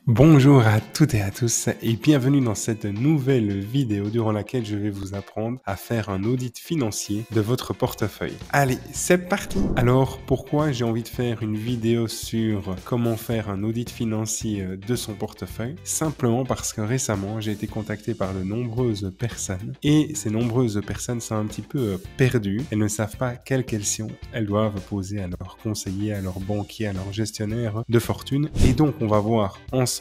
Bonjour à toutes et à tous et bienvenue dans cette nouvelle vidéo durant laquelle je vais vous apprendre à faire un audit financier de votre portefeuille. Allez, c'est parti! Alors, pourquoi j'ai envie de faire une vidéo sur comment faire un audit financier de son portefeuille? Simplement parce que récemment, j'ai été contacté par de nombreuses personnes et ces nombreuses personnes sont un petit peu perdues. Elles ne savent pas quelles questions elles doivent poser à leur conseiller, à leur banquier, à leur gestionnaire de fortune. Et donc, on va voir ensemble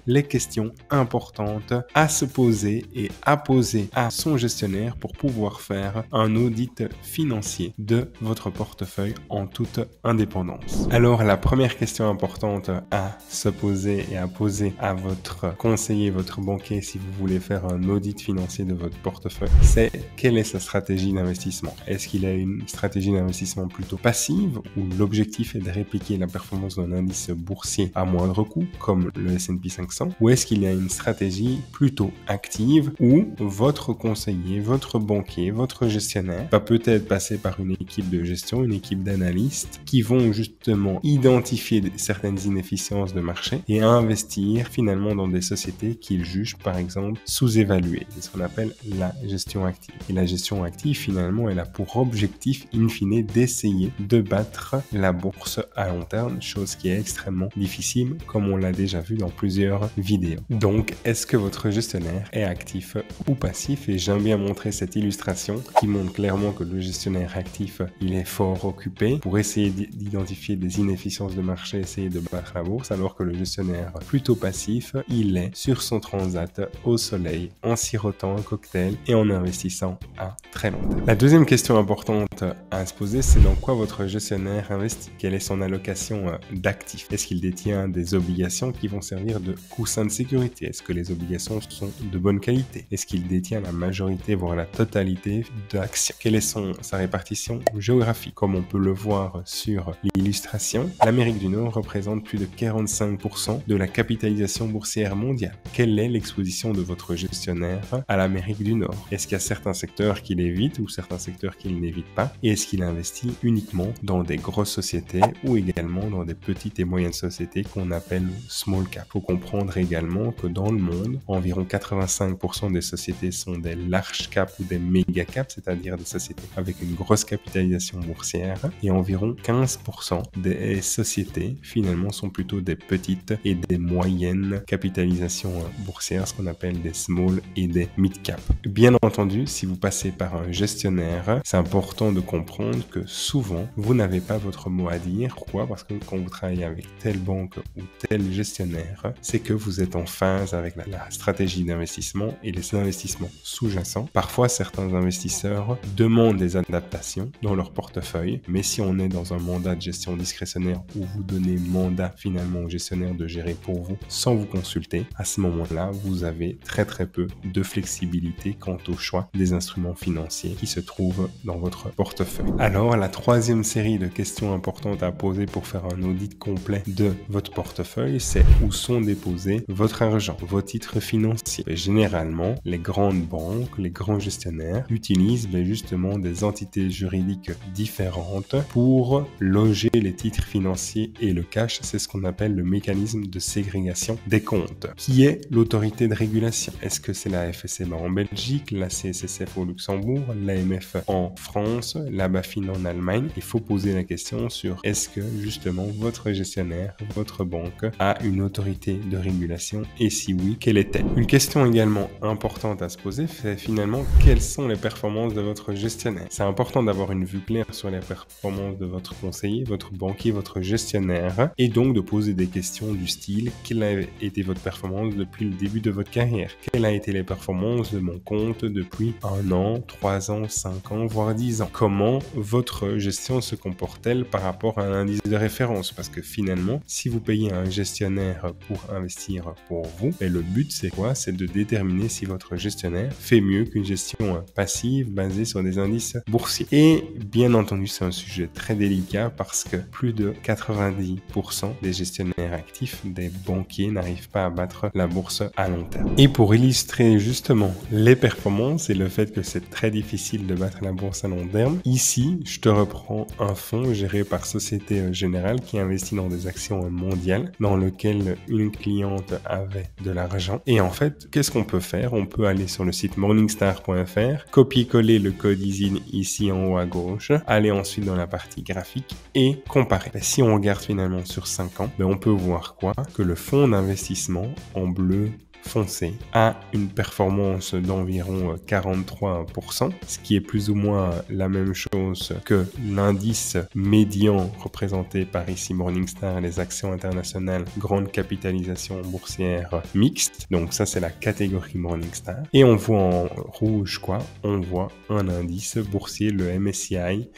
les questions importantes à se poser et à poser à son gestionnaire pour pouvoir faire un audit financier de votre portefeuille en toute indépendance. Alors, la première question importante à se poser et à poser à votre conseiller, votre banquier, si vous voulez faire un audit financier de votre portefeuille, c'est quelle est sa stratégie d'investissement? Est-ce qu'il a une stratégie d'investissement plutôt passive où l'objectif est de répliquer la performance d'un indice boursier à moindre coût, comme le S&P 500, ou est-ce qu'il y a une stratégie plutôt active où votre conseiller, votre banquier, votre gestionnaire va peut-être passer par une équipe de gestion, une équipe d'analystes qui vont justement identifier certaines inefficiences de marché et investir finalement dans des sociétés qu'ils jugent par exemple sous-évaluées. C'est ce qu'on appelle la gestion active. Et la gestion active finalement elle a pour objectif in fine d'essayer de battre la bourse à long terme, chose qui est extrêmement difficile comme on l'a déjà vu dans plusieurs vidéos. Donc, est-ce que votre gestionnaire est actif ou passif? Et j'aime bien montrer cette illustration qui montre clairement que le gestionnaire actif, il est fort occupé pour essayer d'identifier des inefficiences de marché, essayer de battre la bourse, alors que le gestionnaire plutôt passif, il est sur son transat au soleil, en sirotant un cocktail et en investissant à très long terme. La deuxième question importante à se poser, c'est dans quoi votre gestionnaire investit? Quelle est son allocation d'actifs? Est-ce qu'il détient des obligations qui vont servir de coussin de sécurité? Est-ce que les obligations sont de bonne qualité? Est-ce qu'il détient la majorité, voire la totalité d'actions? Quelle est sa répartition géographique? Comme on peut le voir sur l'illustration, l'Amérique du Nord représente plus de 45% de la capitalisation boursière mondiale. Quelle est l'exposition de votre gestionnaire à l'Amérique du Nord? Est-ce qu'il y a certains secteurs qu'il évite ou certains secteurs qu'il n'évite pas? Et est-ce qu'il investit uniquement dans des grosses sociétés ou également dans des petites et moyennes sociétés qu'on appelle small cap? Il faut comprendre également que dans le monde, environ 85% des sociétés sont des large cap ou des méga cap, c'est-à-dire des sociétés avec une grosse capitalisation boursière, et environ 15% des sociétés finalement sont plutôt des petites et des moyennes capitalisations boursières, ce qu'on appelle des small et des mid cap. Bien entendu, si vous passez par un gestionnaire, c'est important de comprendre que souvent, vous n'avez pas votre mot à dire. Pourquoi? Parce que quand vous travaillez avec telle banque ou tel gestionnaire, c'est que vous êtes en phase avec la stratégie d'investissement et les investissements sous-jacents. Parfois, certains investisseurs demandent des adaptations dans leur portefeuille, mais si on est dans un mandat de gestion discrétionnaire où vous donnez mandat finalement au gestionnaire de gérer pour vous sans vous consulter, à ce moment-là, vous avez très peu de flexibilité quant au choix des instruments financiers qui se trouvent dans votre portefeuille. Alors, la troisième série de questions importantes à poser pour faire un audit complet de votre portefeuille, c'est où sont déposés votre argent, vos titres financiers. Et généralement, les grandes banques, les grands gestionnaires utilisent justement des entités juridiques différentes pour loger les titres financiers et le cash. C'est ce qu'on appelle le mécanisme de ségrégation des comptes. Qui est l'autorité de régulation? Est-ce que c'est la FSMA en Belgique, la CSSF au Luxembourg, l'AMF en France, la BaFin en Allemagne? Il faut poser la question sur est-ce que justement votre gestionnaire, votre banque a une autorité de régulation et si oui, quelle est-elle? Une question également importante à se poser, c'est finalement quelles sont les performances de votre gestionnaire. C'est important d'avoir une vue claire sur les performances de votre conseiller, votre banquier, votre gestionnaire et donc de poser des questions du style quelle a été votre performance depuis le début de votre carrière? Quelles ont été les performances de mon compte depuis 1 an, 3 ans, 5 ans, voire 10 ans? Comment votre gestion se comporte-t-elle par rapport à un indice de référence? Parce que finalement, si vous payez un gestionnaire pour investir pour vous, et le but c'est quoi? C'est de déterminer si votre gestionnaire fait mieux qu'une gestion passive basée sur des indices boursiers. Et bien entendu, c'est un sujet très délicat parce que plus de 90% des gestionnaires actifs, des banquiers, n'arrivent pas à battre la bourse à long terme. Et pour illustrer justement les performances et le fait que c'est très difficile de battre la bourse à long terme, exemple. Ici, je te reprends un fonds géré par Société Générale qui investit dans des actions mondiales dans lequel une cliente avait de l'argent. Et en fait, qu'est-ce qu'on peut faire? On peut aller sur le site morningstar.fr, copier-coller le code ISIN ici en haut à gauche, aller ensuite dans la partie graphique et comparer. Si on regarde finalement sur 5 ans, on peut voir quoi? Que le fonds d'investissement en bleu foncé a une performance d'environ 43%, ce qui est plus ou moins la même chose que l'indice médian représenté par ici Morningstar, les actions internationales grande capitalisation boursière mixte. Donc ça, c'est la catégorie Morningstar. Et on voit en rouge quoi? On voit un indice boursier, le MSCI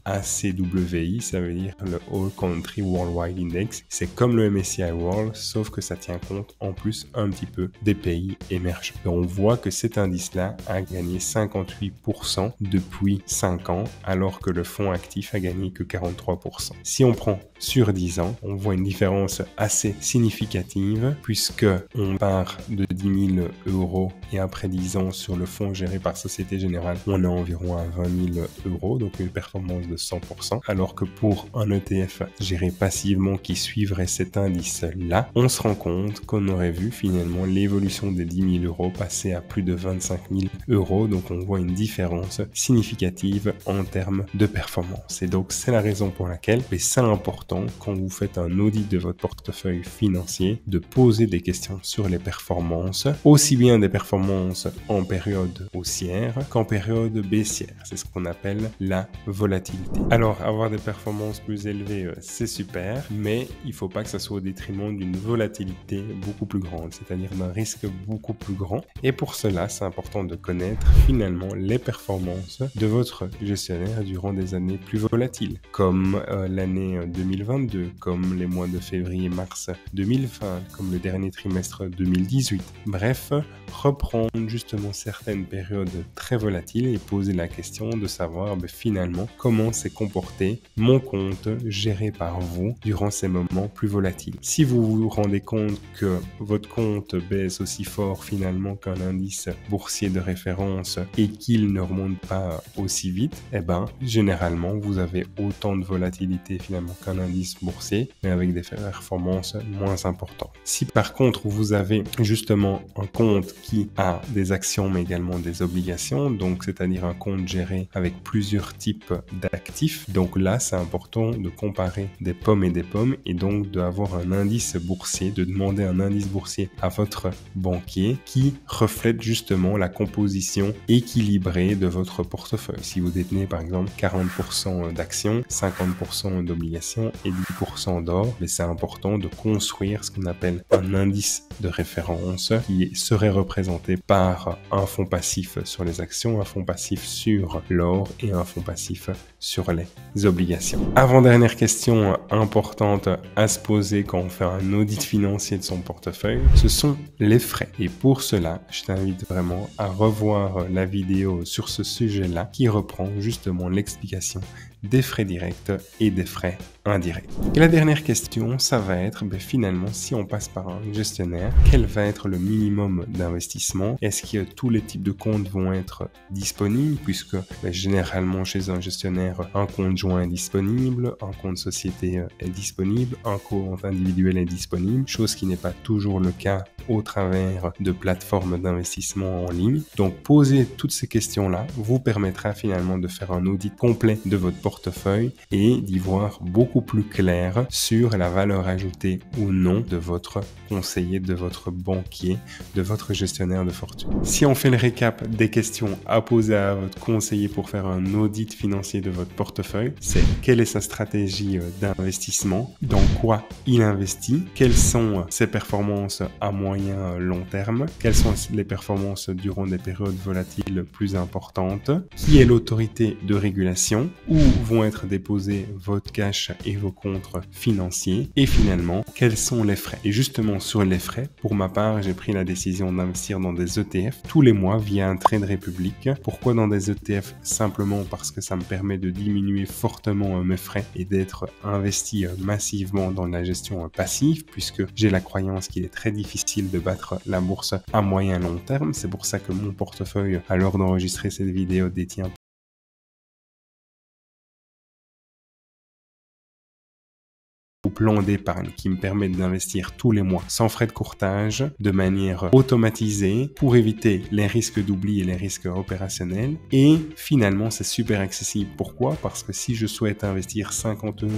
ACWI, ça veut dire le All Country Worldwide Index. C'est comme le MSCI World, sauf que ça tient compte en plus un petit peu des pays émergents. Et on voit que cet indice-là a gagné 58% depuis 5 ans, alors que le fonds actif a gagné que 43%. Si on prend sur 10 ans, on voit une différence assez significative, puisque on part de 10 000 euros et après 10 ans sur le fonds géré par Société Générale, on est environ à 20 000 euros, donc une performance de 100%, alors que pour un ETF géré passivement qui suivrait cet indice-là, on se rend compte qu'on aurait vu finalement l'évolution des 10 000 euros passer à plus de 25 000 euros, donc on voit une différence significative en termes de performance. Et donc c'est la raison pour laquelle c'est important quand vous faites un audit de votre portefeuille financier de poser des questions sur les performances, aussi bien des performances en période haussière qu'en période baissière. C'est ce qu'on appelle la volatilité. Alors, avoir des performances plus élevées, c'est super, mais il ne faut pas que ça soit au détriment d'une volatilité beaucoup plus grande, c'est-à-dire d'un risque beaucoup plus grand. Et pour cela, c'est important de connaître finalement les performances de votre gestionnaire durant des années plus volatiles, comme l'année 2022, comme les mois de février-mars 2020, comme le dernier trimestre 2018. Bref, reprendre justement certaines périodes très volatiles et poser la question de savoir finalement comment s'est comporté mon compte géré par vous durant ces moments plus volatiles. Si vous vous rendez compte que votre compte baisse aussi fort finalement qu'un indice boursier de référence et qu'il ne remonte pas aussi vite, généralement vous avez autant de volatilité finalement qu'un indice boursier, mais avec des performances moins importantes. Si par contre vous avez justement un compte qui a des actions mais également des obligations, donc c'est-à-dire un compte géré avec plusieurs types d'actifs, donc là c'est important de comparer des pommes et des pommes et donc d'avoir un indice boursier, de demander un indice boursier à votre banquier qui reflète justement la composition équilibrée de votre portefeuille. Si vous détenez par exemple 40% d'actions, 50% d'obligations et 10% d'or, mais c'est important de construire ce qu'on appelle un indice de référence qui serait représenté par un fonds passif sur les actions, un fonds passif sur l'or et un fonds passif sur les obligations. Avant-dernière question importante à se poser quand on fait un audit financier de son portefeuille, ce sont les frais. Et pour cela, je t'invite vraiment à revoir la vidéo sur ce sujet-là qui reprend justement l'explication des frais directs et des frais indirects. Et la dernière question, ça va être finalement, si on passe par un gestionnaire, quel va être le minimum d'investissement? Est-ce que tous les types de comptes vont être disponibles, puisque généralement chez un gestionnaire, un compte joint est disponible, un compte société est disponible, un compte individuel est disponible, chose qui n'est pas toujours le cas au travers de plateformes d'investissement en ligne. Donc poser toutes ces questions-là vous permettra finalement de faire un audit complet de votre portefeuille et d'y voir beaucoup plus clair sur la valeur ajoutée ou non de votre conseiller, de votre banquier, de votre gestionnaire de fortune. Si on fait le récap des questions à poser à votre conseiller pour faire un audit financier de votre portefeuille, c'est quelle est sa stratégie d'investissement, dans quoi il investit, quelles sont ses performances à moyen long terme, quelles sont les performances durant des périodes volatiles plus importantes, qui est l'autorité de régulation, où vont être déposés votre cash et vos comptes financiers, et finalement, quels sont les frais. Et justement, sur les frais, pour ma part, j'ai pris la décision d'investir dans des ETF tous les mois via un Trade Republic. Pourquoi dans des ETF? Simplement parce que ça me permet de diminuer fortement mes frais et d'être investi massivement dans la gestion passive, puisque j'ai la croyance qu'il est très difficile de battre la bourse à moyen long terme. C'est pour ça que mon portefeuille, à l'heure d'enregistrer cette vidéo, détient plan d'épargne qui me permettent d'investir tous les mois sans frais de courtage, de manière automatisée pour éviter les risques d'oubli et les risques opérationnels. Et finalement, c'est super accessible. Pourquoi? Parce que si je souhaite investir 50 €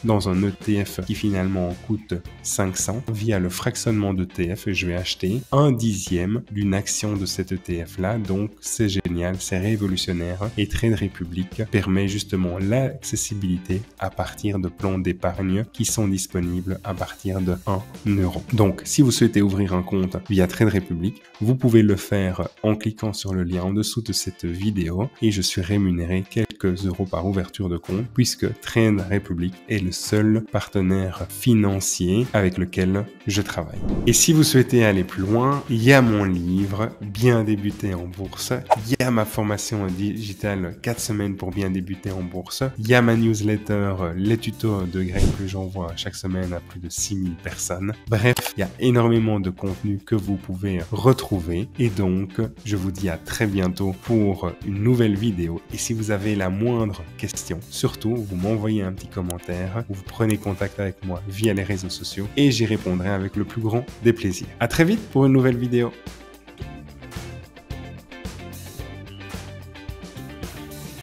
dans un ETF qui finalement coûte 500, via le fractionnement d'ETF, je vais acheter 1/10 d'une action de cet ETF là. Donc c'est génial, c'est révolutionnaire et Trade Republic permet justement l'accessibilité à partir de plans d'épargne qui sont disponibles à partir de 1 €. Donc si vous souhaitez ouvrir un compte via Trade Republic, vous pouvez le faire en cliquant sur le lien en dessous de cette vidéo et je suis rémunéré quelques euros par ouverture de compte puisque Trade Republic est le seul partenaire financier avec lequel je travaille. Et si vous souhaitez aller plus loin, il y a mon livre Bien débuter en bourse, il y a ma formation digitale 4 semaines pour bien débuter en bourse, il y a ma newsletter Les tutos de Greg que j'envoie chaque semaine à plus de 6000 personnes. Bref, il y a énormément de contenu que vous pouvez retrouver et donc je vous dis à très bientôt pour une nouvelle vidéo. Et si vous avez la moindre question, surtout vous m'envoyez un petit commentaire ou vous prenez contact avec moi via les réseaux sociaux et j'y répondrai avec le plus grand des plaisirs. À très vite pour une nouvelle vidéo.